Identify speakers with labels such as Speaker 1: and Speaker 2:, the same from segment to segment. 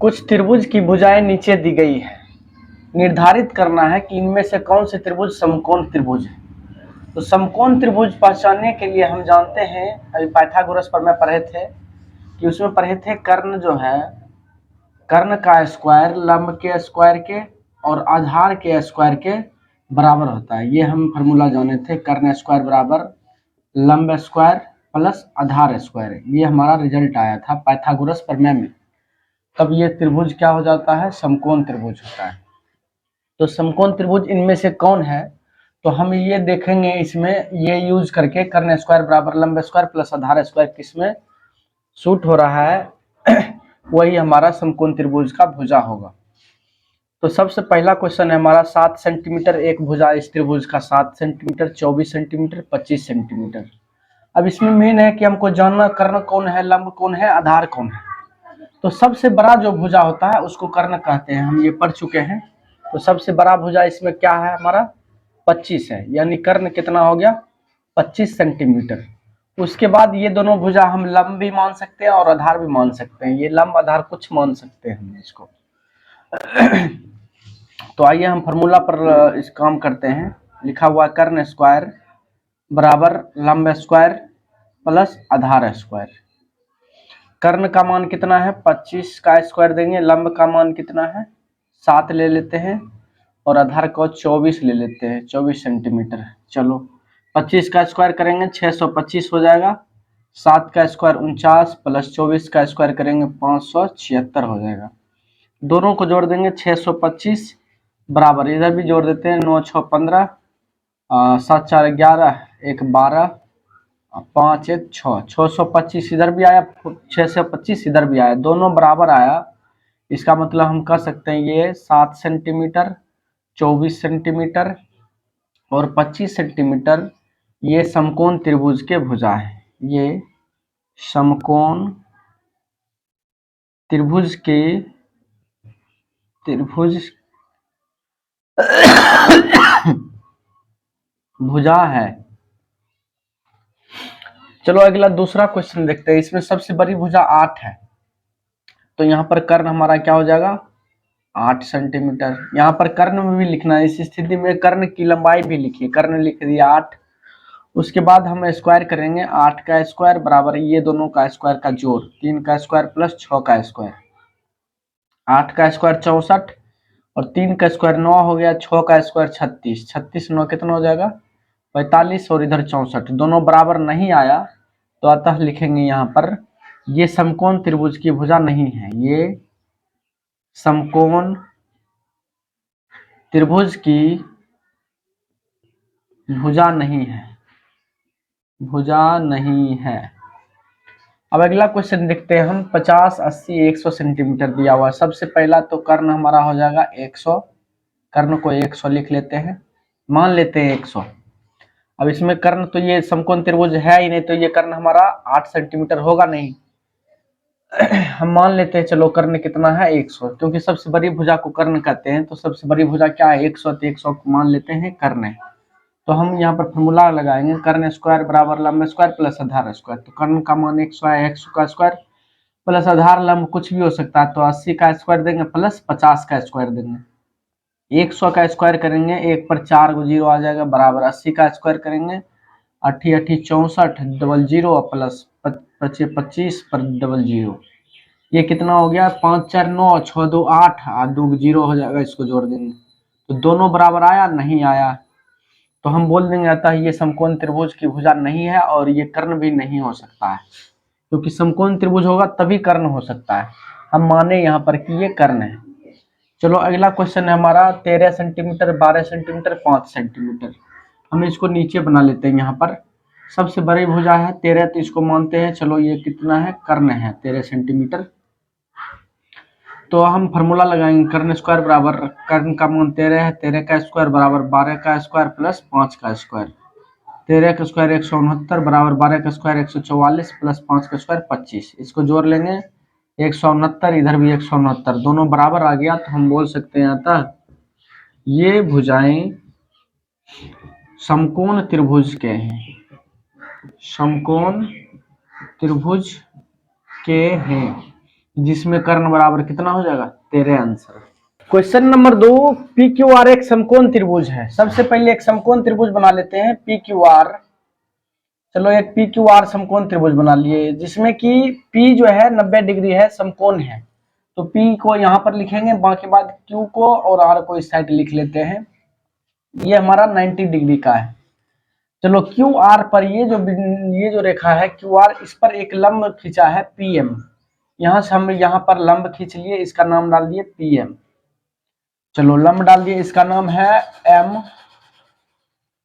Speaker 1: कुछ त्रिभुज की भुजाएं नीचे दी गई है। निर्धारित करना है कि इनमें से कौन से त्रिभुज समकोण त्रिभुज है। तो समकोण त्रिभुज पहचानने के लिए हम जानते हैं, अभी पाइथागोरस पर में पढ़े थे कि उसमें पढ़े थे कर्ण जो है, कर्ण का स्क्वायर लंब के स्क्वायर के और आधार के स्क्वायर के बराबर होता है। ये हम फार्मूला जाने थे, कर्ण स्क्वायर बराबर लंब स्क्वायर प्लस आधार स्क्वायर। ये हमारा रिजल्ट आया था पाइथागोरस प्रमेय में। तब ये त्रिभुज क्या हो जाता है, समकोण त्रिभुज होता है। तो समकोण त्रिभुज इनमें से कौन है, तो हम ये देखेंगे इसमें, ये यूज करके कर्ण स्क्वायर बराबर लंब स्क्वायर प्लस आधार स्क्वायर किसमें सूट हो रहा है वही हमारा समकोण त्रिभुज का भुजा होगा। तो सबसे पहला क्वेश्चन है हमारा 7 सेंटीमीटर एक भुजा इस त्रिभुज का, 7 सेंटीमीटर 24 सेंटीमीटर 25 सेंटीमीटर। अब इसमें मेन है कि हमको जानना कर्ण कौन है, लंब कौन है, आधार कौन है। तो सबसे बड़ा जो भुजा होता है उसको कर्ण कहते हैं, हम ये पढ़ चुके हैं। तो सबसे बड़ा भुजा इसमें क्या है हमारा 25 है, यानी कर्ण कितना हो गया 25 सेंटीमीटर। उसके बाद ये दोनों भुजा हम लंब भी मान सकते हैं और आधार भी मान सकते हैं, ये लंब आधार कुछ मान सकते हैं हम इसको। तो आइए हम फार्मूला पर इस काम करते हैं। लिखा हुआ कर्ण स्क्वायर बराबर लंब स्क्वायर प्लस आधार स्क्वायर। कर्ण का मान कितना है 25 का स्क्वायर देंगे, लंब का मान कितना है 7 ले लेते हैं और आधार को 24 ले लेते हैं, 24 सेंटीमीटर। चलो 25 का स्क्वायर करेंगे 625 हो जाएगा, 7 का स्क्वायर 49 प्लस 24 का स्क्वायर करेंगे 576 हो जाएगा। दोनों को जोड़ देंगे 625 बराबर, इधर भी जोड़ देते हैं 9 6 15, 7 4 11, 1 12, 5 1 6, 625 इधर भी आया, 625 इधर भी आया, दोनों बराबर आया। इसका मतलब हम कह सकते हैं ये 7 सेंटीमीटर 24 सेंटीमीटर और 25 सेंटीमीटर ये समकोण त्रिभुज के भुजा है। ये समकोण त्रिभुज के भुजा है। चलो अगला दूसरा क्वेश्चन देखते हैं। इसमें सबसे बड़ी भुजा 8 है, तो यहाँ पर कर्ण हमारा क्या हो जाएगा 8 सेंटीमीटर। यहाँ पर कर्ण में भी लिखना है, इस स्थिति में कर्ण की लंबाई भी लिखिए, कर्ण लिख दिया 8। उसके बाद हम स्क्वायर करेंगे, 8 का स्क्वायर बराबर ये दोनों का स्क्वायर का जोड़, 3 का स्क्वायर प्लस 6 का स्क्वायर, 8 का स्क्वायर 64 और 3 का स्क्वायर 9 हो गया, 6 का स्क्वायर 36, 36 9 कितना हो जाएगा 45 और इधर 64, दोनों बराबर नहीं आया तो अतः लिखेंगे यहाँ पर ये समकोण त्रिभुज की भुजा नहीं है, ये समकोण त्रिभुज की भुजा नहीं है, भुजा नहीं है। अब अगला क्वेश्चन देखते हैं हम, 50 80 100 सेंटीमीटर दिया हुआ है। सबसे पहला तो कर्ण हमारा हो जाएगा 100, कर्ण को 100 लिख लेते हैं, मान लेते हैं 100। अब इसमें कर्ण तो ये समकोण त्रिभुज है ही नहीं, तो ये कर्ण हमारा 8 सेंटीमीटर होगा नहीं। हम मान लेते हैं चलो कर्ण कितना है 100, क्योंकि सबसे बड़ी भुजा को कर्ण कहते हैं, तो सबसे बड़ी भुजा क्या है 100, तो 100 को मान लेते हैं कर्ण है। तो हम यहाँ पर फॉर्मूला लगाएंगे, कर्ण स्क्वायर बराबर लंब स्क्वायर प्लस आधार स्क्वायर। तो कर्ण का मान 100 है, 100 का स्क्वायर प्लस आधार लंब कुछ भी हो सकता है, तो 80 का स्क्वायर देंगे प्लस 50 का स्क्वायर देंगे। 100 का स्क्वायर करेंगे, 1 पर 4 को 0 आ जाएगा, बराबर 80 का स्क्वायर करेंगे, 8 8 64 डबल 0 प्लस 25 पर डबल 0, ये कितना हो गया 5 4 9 6 2 8 2 0 हो जाएगा, इसको जोड़ देंगे तो दोनों बराबर आया, नहीं आया तो हम बोल देंगे अतः ये समकोण त्रिभुज की भुजा नहीं है और ये कर्ण भी नहीं हो सकता है, क्योंकि समकोण त्रिभुज होगा तभी कर्ण हो सकता है। हम माने यहाँ पर कि ये कर्ण है। चलो अगला क्वेश्चन है हमारा 13 सेंटीमीटर 12 सेंटीमीटर 5 सेंटीमीटर। हम इसको नीचे बना लेते हैं। यहाँ पर सबसे बड़ी भुजा है 13, तो इसको मानते हैं चलो ये कितना है कर्ण है 13 सेंटीमीटर। तो हम फार्मूला लगाएंगे, कर्ण स्क्वायर बराबर कर्ण का मान 13 है, 13 का स्क्वायर बराबर 12 का स्क्वायर प्लस 5 का स्क्वायर, 13 का स्क्वायर 169 बराबर 12 का स्क्वायर 144 प्लस 5 का स्क्वायर 25, इसको जोड़ लेंगे 169, इधर भी 169, दोनों बराबर आ गया, तो हम बोल सकते हैं अतः ये भुजाएं समकोण त्रिभुज के हैं, समकोण त्रिभुज के हैं। जिसमें कर्ण बराबर कितना हो जाएगा 13 answer. Question number 2, P Q R एक समकोण त्रिभुज है। सबसे पहले एक समकोण त्रिभुज बना लेते हैं पी क्यू आर। चलो एक पी क्यू आर समकोण त्रिभुज बना लिए, जिसमें कि पी जो है 90 डिग्री है, समकोण है। तो पी को यहाँ पर लिखेंगे, बाकी बाद क्यू को और आर को इस साइड लिख लेते हैं। ये हमारा 90 डिग्री का है। चलो क्यू आर पर ये जो रेखा है क्यू आर, इस पर एक लंब खींचा है पी एम। यहाँ से हम यहाँ पर लंब खींच लिए, इसका नाम डाल दिए पी एम। चलो लंब डाल दिए, इसका नाम है एम।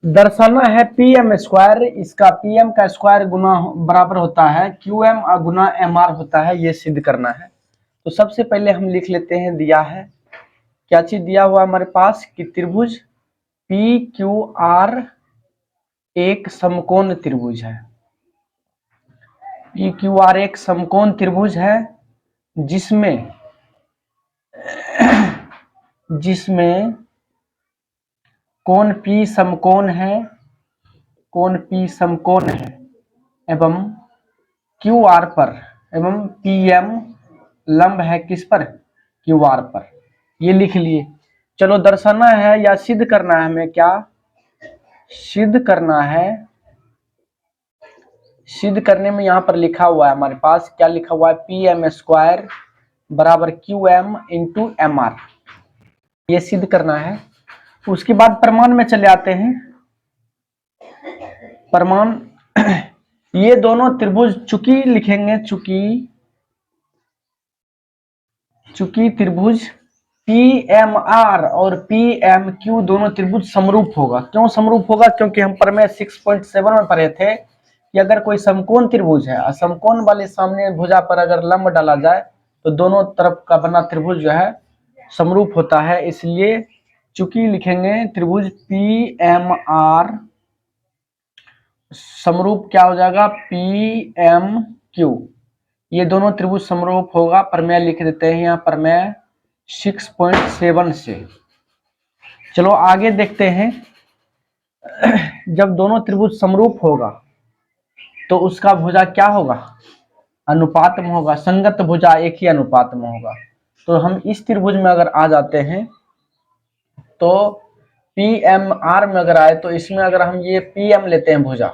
Speaker 1: दर्शाना है पी एम स्क्वायर, इसका पी एम का स्क्वायर गुना बराबर होता है क्यू एम गुना एम आर होता है, ये सिद्ध करना है। तो सबसे पहले हम लिख लेते हैं, दिया है क्या चीज दिया हुआ हमारे पास कि त्रिभुज पी क्यू आर एक समकोण त्रिभुज है। पी क्यू आर एक समकोण त्रिभुज है जिसमें कोण P समकोण है, कोण P समकोण है एवं QR पर एवं PM लंब है किस पर, QR पर। ये लिख लिए। चलो दर्शाना है या सिद्ध करना है हमें, क्या सिद्ध करना है। सिद्ध करने में यहाँ पर लिखा हुआ है हमारे पास, क्या लिखा हुआ है, पी एम स्क्वायर बराबर Q M into M R. ये सिद्ध करना है। उसके बाद प्रमाण में चले आते हैं। प्रमाण ये दोनों त्रिभुज, चूंकि लिखेंगे, चूंकि त्रिभुज पी एम आर और पी एम क्यू दोनों त्रिभुज समरूप होगा। क्यों समरूप होगा, क्योंकि हम प्रमेय 6.7 में पढ़े थे कि अगर कोई समकोण त्रिभुज है, समकोण वाले सामने भुजा पर अगर लंब डाला जाए तो दोनों तरफ का बना त्रिभुज जो है समरूप होता है। इसलिए चूंकि लिखेंगे त्रिभुज पी एम आर समरूप क्या हो जाएगा, पी एम क्यू, ये दोनों त्रिभुज समरूप होगा। प्रमेय लिख देते हैं यहाँ, प्रमेय 6.7 से। चलो आगे देखते हैं। जब दोनों त्रिभुज समरूप होगा तो उसका भुजा क्या होगा, अनुपात में होगा। संगत भुजा एक ही अनुपात में होगा। तो हम इस त्रिभुज में अगर आ जाते हैं तो पी एम आर में अगर आए तो इसमें अगर हम ये पी एम लेते हैं भुजा,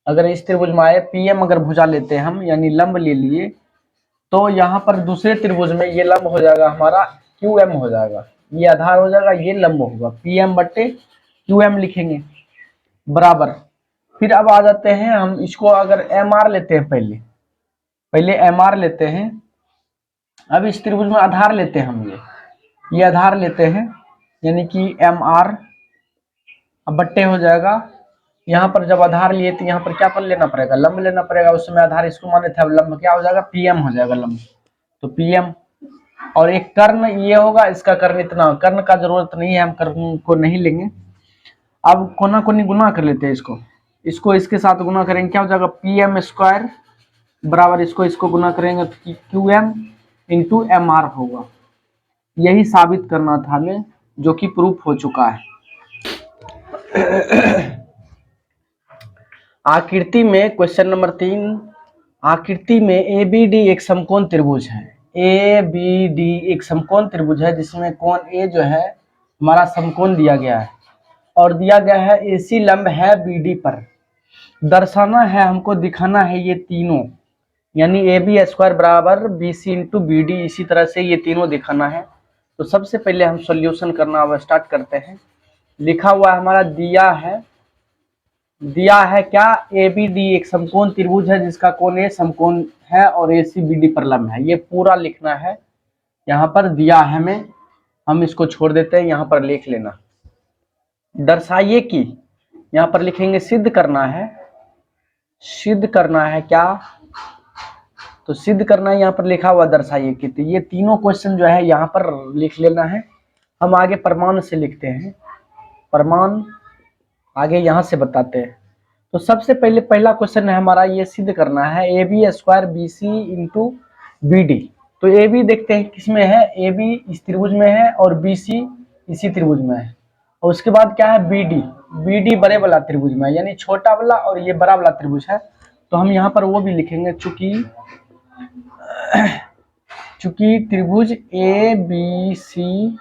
Speaker 1: अगर इस त्रिभुज में आए पी एम अगर भुजा लेते हैं हम, यानी लंब ले लिए, तो यहाँ पर दूसरे त्रिभुज में ये लंब हो जाएगा हमारा क्यू एम हो जाएगा, ये आधार हो जाएगा, ये लंब होगा, पी एम बट्टे क्यू एम लिखेंगे बराबर। फिर अब आ जाते हैं हम इसको, अगर एम आर लेते हैं, पहले एम आर लेते हैं। अब इस त्रिभुज में आधार लेते हैं हम, ये आधार लेते हैं, यानी कि एम आर अब बट्टे हो जाएगा। यहाँ पर जब आधार लिए तो यहाँ पर क्या पर लेना पड़ेगा, लंब लेना पड़ेगा। उस समय आधार इसको माने थे, अब लंब क्या हो जाएगा, पीएम हो जाएगा लंब, तो पीएम। और एक कर्ण ये होगा, इसका कर्ण इतना, कर्ण का जरूरत नहीं है, हम कर्ण को नहीं लेंगे। अब कोना कोनी गुना कर लेते हैं, इसको इसके साथ गुना करेंगे, क्या हो जाएगा, पी एम स्क्वायर बराबर इसको गुना करेंगे तो Q M into M R होगा। यही साबित करना था हमें, जो कि प्रूफ हो चुका है। आकृति में क्वेश्चन नंबर 3, आकृति में ए बी डी एक समकोण त्रिभुज है। ए बी डी एक समकोण त्रिभुज है जिसमें कोण ए जो है हमारा समकोण दिया गया है और दिया गया है एसी लंब है बी डी पर। दर्शाना है, हमको दिखाना है ये तीनों, यानी ए बी स्क्वायर बराबर B C into B D, इसी तरह से ये तीनों दिखाना है। तो सबसे पहले हम सॉल्यूशन करना अब स्टार्ट करते हैं। लिखा हुआ हमारा दिया है क्या, ए बी डी एक समकोण त्रिभुज है जिसका कोण ए समकोण है और ए सी बी डी पर लंब है। ये पूरा लिखना है, यहाँ पर दिया है हमें, हम इसको छोड़ देते हैं, यहाँ पर लिख लेना। दर्शाइए कि, यहाँ पर लिखेंगे सिद्ध करना है, सिद्ध करना है क्या, तो सिद्ध करना है, यहाँ पर लिखा हुआ दर्शाइए कि। तो ये तीनों क्वेश्चन जो है यहाँ पर लिख लेना है। हम आगे प्रमाण से लिखते हैं, प्रमाण आगे यहाँ से बताते हैं। तो सबसे पहले पहला क्वेश्चन है हमारा, ये सिद्ध करना है A B square B C into B D. तो ए बी देखते हैं किसमें है, ए बी इस त्रिभुज में है और बी सी इसी त्रिभुज में है। और उसके बाद क्या है, बी डी, बी डी बड़े वाला त्रिभुज में, यानी छोटा वाला और ये बड़ा वाला त्रिभुज है। तो हम यहाँ पर वो भी लिखेंगे, चूंकि चूंकि त्रिभुज ए बी सी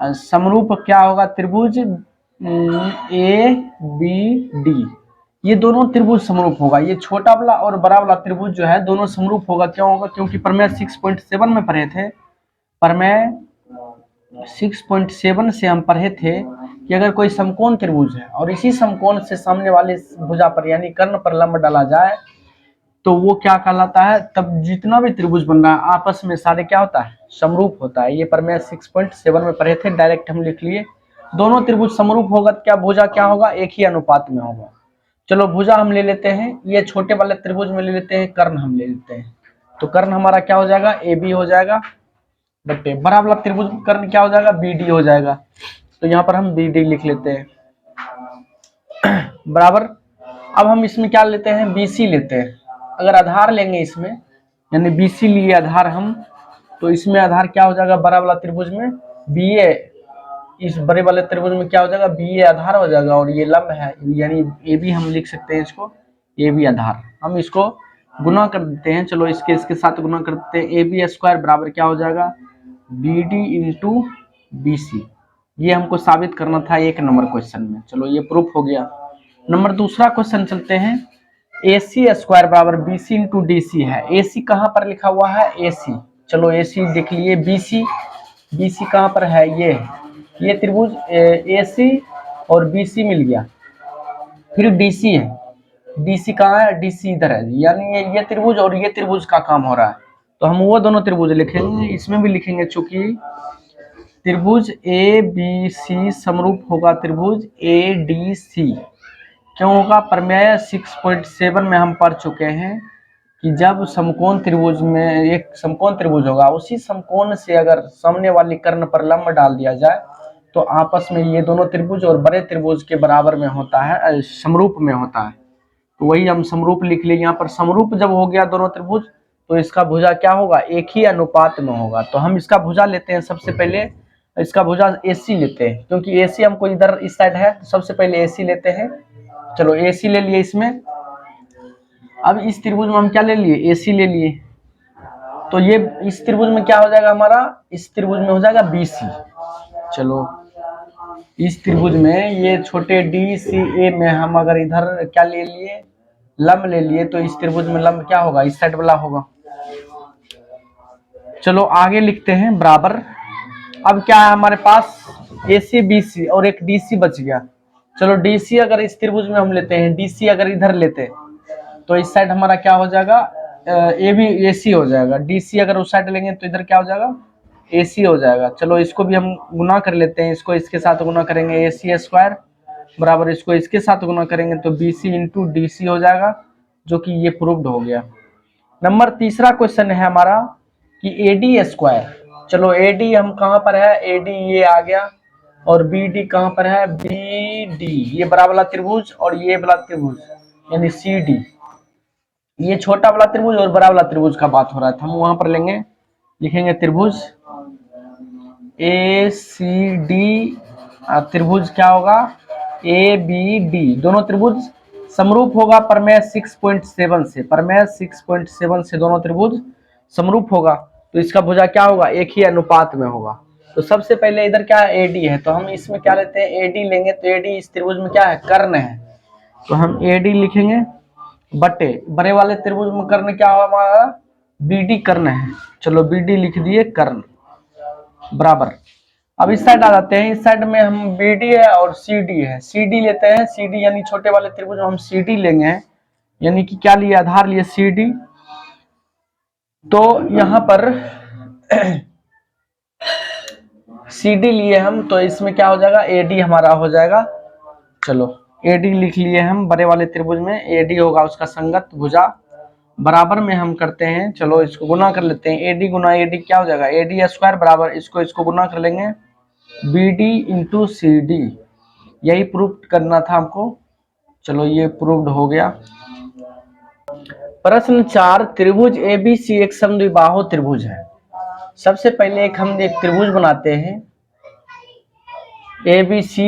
Speaker 1: समरूप क्या होगा, त्रिभुज ए बी डी, ये दोनों त्रिभुज समरूप होगा। ये छोटा वाला और बड़ा वाला त्रिभुज जो है दोनों समरूप होगा। क्यों होगा, क्योंकि प्रमेय 6.7 में पढ़े थे, प्रमेय 6.7 से हम पढ़े थे कि अगर कोई समकोण त्रिभुज है और इसी समकोण से सामने वाले भुजा पर यानी कर्ण पर लंब डाला जाए तो वो क्या कहलाता है, तब जितना भी त्रिभुज बन रहा है आपस में सारे क्या होता है, समरूप होता है। ये प्रमेय 6.7 में पढ़े थे, डायरेक्ट हम लिख लिए। दोनों त्रिभुज समरूप होगा तो क्या भुजा क्या होगा, एक ही अनुपात में होगा। चलो भुजा हम ले लेते हैं, ये छोटे वाले त्रिभुज में ले लेते हैं, कर्ण हम ले लेते हैं। तो कर्ण हमारा क्या हो जाएगा, ए बी हो जाएगा, बटे बड़ा वाला त्रिभुज कर्ण क्या हो जाएगा, बी डी हो जाएगा। तो यहाँ पर हम बी डी लिख लेते हैं बराबर। अब हम इसमें क्या लेते हैं, बी सी लेते हैं। अगर आधार लेंगे इसमें, यानी बी सी लिए आधार हम, तो इसमें आधार क्या हो जाएगा, बड़ा वाला त्रिभुज में बी ए, इस बड़े वाले त्रिभुज में क्या हो जाएगा, बी ए आधार हो जाएगा, और ये लंब है यानी ए बी हम लिख सकते हैं इसको, ए बी आधार। हम इसको गुना कर देते हैं, चलो इसके साथ गुना कर देते हैं। ए बी स्क्वायर बराबर क्या हो जाएगा, B D into B C. ये हमको साबित करना था 1 नंबर क्वेश्चन में। चलो ये प्रूफ हो गया। नंबर दूसरा क्वेश्चन चलते हैं। ए सी स्क्वायर बराबर B C into D C है। ए सी कहाँ पर लिखा हुआ है, ए सी, चलो ए सी देख लिए। बी सी कहाँ पर है, ये त्रिभुज ए सी और बी सी मिल गया। फिर डी सी है, डी सी कहाँ है, डी सी इधर है, यानी ये त्रिभुज और ये त्रिभुज का काम हो रहा है। तो हम वो दोनों त्रिभुज लिखेंगे, इसमें भी लिखेंगे, चूंकि त्रिभुज ए बी सी समरूप होगा त्रिभुज ए डी सी। क्यों होगा, प्रमेय 6.7 में हम पढ़ चुके हैं कि जब समकोण त्रिभुज में एक समकोण त्रिभुज होगा, उसी समकोण से अगर सामने वाली कर्ण पर लंब डाल दिया जाए तो आपस में ये दोनों त्रिभुज और बड़े त्रिभुज के बराबर में होता है, समरूप में होता है। तो वही हम समरूप लिख लिए। यहाँ पर समरूप जब हो गया दोनों त्रिभुज तो इसका भुजा क्या होगा, एक ही अनुपात में होगा। तो हम इसका भुजा लेते हैं, सबसे पहले इसका भुजा AC लेते हैं, क्योंकि AC हमको इधर इस साइड है, तो सबसे पहले AC लेते हैं। चलो AC ले लिए इसमें। अब इस त्रिभुज में हम क्या ले लिए, AC ले लिए। तो ये इस त्रिभुज में क्या हो जाएगा हमारा, इस त्रिभुज में हो जाएगा BC। चलो इस त्रिभुज में ये छोटे DCA में हम अगर इधर क्या ले लिए, लंब ले लिए, तो इस त्रिभुज में लंब क्या होगा, इस साइड वाला होगा। चलो आगे लिखते हैं बराबर। अब क्या है हमारे पास, AC BC और एक DC बच गया। चलो DC अगर इस त्रिभुज में हम लेते हैं, DC अगर इधर लेते हैं तो इस साइड हमारा क्या हो जाएगा, AB AC हो जाएगा। DC अगर उस साइड लेंगे तो इधर क्या हो जाएगा, AC हो जाएगा। चलो इसको भी हम गुना कर लेते हैं, इसको इसके साथ गुना करेंगे, AC स्क्वायर बराबर इसको इसके साथ गुना करेंगे तो BC इंटू DC हो जाएगा, जो कि ये प्रूव्ड हो गया। नंबर तीसरा क्वेश्चन है हमारा कि AD स्क्वायर। चलो AD हम कहाँ पर है, AD ये आ गया, और BD कहाँ पर है, BD ये बड़ा वाला त्रिभुज और ये बड़ा त्रिभुज यानी CD। ये छोटा वाला त्रिभुज और बड़ा वाला त्रिभुज का बात हो रहा है, तो हम वहां पर लेंगे, लिखेंगे त्रिभुज ACD, त्रिभुज क्या होगा ABD। दोनों त्रिभुज समरूप होगा प्रमेय 6.7 से, प्रमेय 6.7 से दोनों त्रिभुज समरूप होगा। तो इसका भुजा क्या होगा, एक ही अनुपात में होगा। तो सबसे पहले इधर क्या है, AD है, तो हम इसमें क्या लेते हैं, AD लेंगे। तो AD इस त्रिभुज में क्या है, कर्ण है, तो हम AD लिखेंगे, बटे बड़े वाले त्रिभुज में कर्ण क्या होगा हमारा, BD कर्ण है। चलो BD लिख दिए, कर्ण बराबर। अब इस साइड आ जाते हैं, इस साइड में हम BD है और CD है, CD लेते हैं। CD यानी छोटे वाले त्रिभुज में हम CD लेंगे, यानी कि क्या लिए, आधार लिए CD। तो यहाँ पर CD लिए हम, तो इसमें क्या हो जाएगा, AD हमारा हो जाएगा। चलो AD लिख लिए हम, बड़े वाले त्रिभुज में AD होगा उसका संगत भुजा, बराबर में हम करते हैं। चलो इसको गुना कर लेते हैं, AD गुना AD क्या हो जाएगा, AD स्क्वायर बराबर इसको गुना कर लेंगे, BD इंटू CD। यही प्रूव करना था हमको। चलो ये प्रूव्ड हो गया। प्रश्न 4, त्रिभुज ABC एक समद्विबाहु त्रिभुज है। सबसे पहले हम एक त्रिभुज बनाते हैं ABC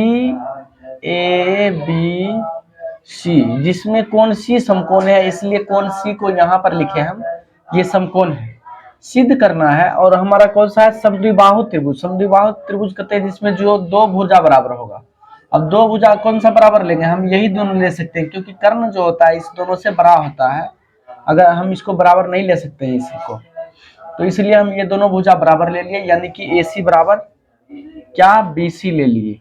Speaker 1: जिसमें कोण C समकोण है, इसलिए कोण C को यहाँ पर लिखे हम, ये समकोण है। सिद्ध करना है। और हमारा कौन सा है, समद्विबाहु त्रिभुज। समद्विबाहु त्रिभुज कहते हैं जिसमें जो दो भुजा बराबर होगा। अब दो भुजा कौन सा बराबर लेंगे, हम यही दोनों ले सकते हैं, क्योंकि कर्ण जो होता है इस दोनों से बड़ा होता है। अगर हम इसको बराबर नहीं ले सकते हैं इसी को, तो इसलिए हम ये दोनों भुजा बराबर ले लिए, यानी कि AC बराबर क्या, BC ले लिए।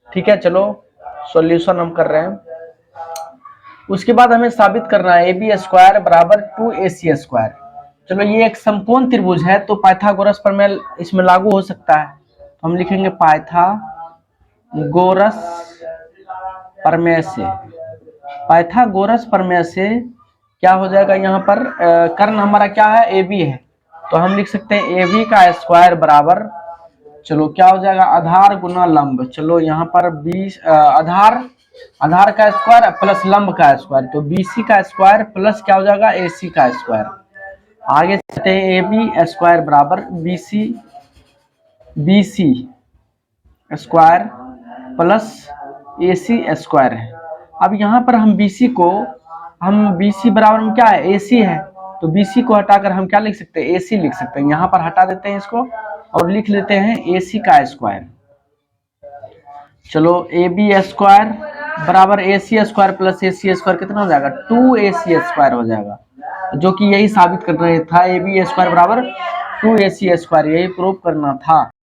Speaker 1: ठीक है, चलो सॉल्यूशन हम कर रहे हैं। उसके बाद हमें साबित करना है AB स्क्वायर बराबर 2AC स्क्वायर। चलो ये एक समकोण त्रिभुज है, तो पाइथागोरस प्रमेय इसमें लागू हो सकता है। हम लिखेंगे पाइथागोरस प्रमेय से। पाइथागोरस प्रमेय से क्या हो जाएगा, यहाँ पर कर्ण हमारा क्या है, AB है, तो हम लिख सकते हैं AB का स्क्वायर बराबर, चलो क्या हो जाएगा, आधार गुना लंब। चलो यहाँ पर 20 आधार का स्क्वायर प्लस लंब का स्क्वायर, तो BC का स्क्वायर प्लस क्या हो जाएगा, AC का स्क्वायर। आगे चलते हैं, AB स्क्वायर बराबर BC square plus AC square है। अब यहाँ पर हम BC बराबर में क्या है, AC है, तो BC को हटाकर हम क्या लिख सकते हैं, AC लिख सकते हैं। यहाँ पर हटा देते हैं इसको और लिख लेते हैं AC का स्क्वायर। चलो AB स्क्वायर बराबर AC square plus AC square कितना हो जाएगा, 2AC स्क्वायर हो जाएगा, जो कि यही साबित करना था, AB स्क्वायर बराबर 2AC स्क्वायर, यही प्रूव करना था।